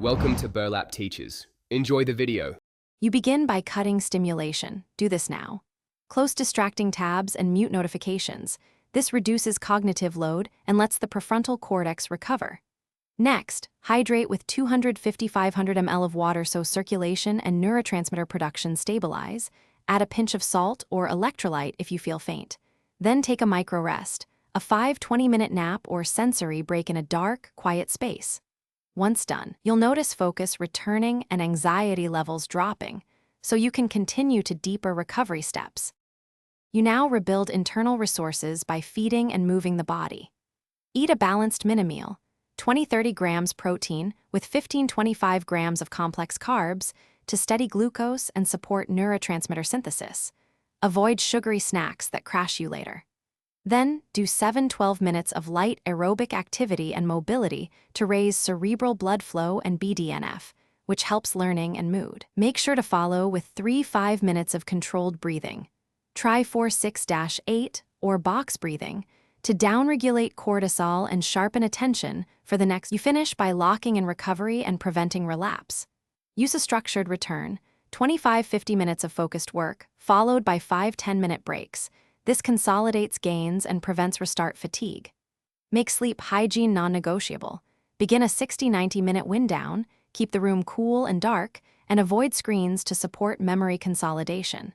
Welcome to Burlap Teachers. Enjoy the video. You begin by cutting stimulation. Do this now. Close distracting tabs and mute notifications. This reduces cognitive load and lets the prefrontal cortex recover. Next, hydrate with 250-500 ml of water so circulation and neurotransmitter production stabilize. Add a pinch of salt or electrolyte if you feel faint. Then take a micro rest, a 5-20-minute nap or sensory break in a dark, quiet space. Once done, you'll notice focus returning and anxiety levels dropping, so you can continue to deeper recovery steps. You now rebuild internal resources by feeding and moving the body. Eat a balanced mini-meal, 20-30 grams protein with 15-25 grams of complex carbs to steady glucose and support neurotransmitter synthesis. Avoid sugary snacks that crash you later. Then, do 7-12 minutes of light aerobic activity and mobility to raise cerebral blood flow and BDNF, which helps learning and mood. Make sure to follow with 3-5 minutes of controlled breathing. Try 4-6-8 or box breathing to downregulate cortisol and sharpen attention for the next. You finish by locking in recovery and preventing relapse. Use a structured return, 25-50 minutes of focused work, followed by 5-10-minute breaks. This consolidates gains and prevents restart fatigue. Make sleep hygiene non-negotiable. Begin a 60-90-minute wind down, keep the room cool and dark, and avoid screens to support memory consolidation.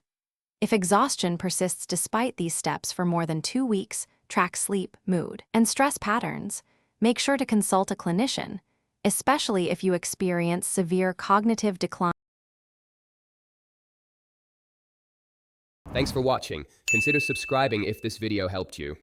If exhaustion persists despite these steps for more than 2 weeks, track sleep, mood, and stress patterns. Make sure to consult a clinician, especially if you experience severe cognitive decline. Thanks for watching. Consider subscribing if this video helped you.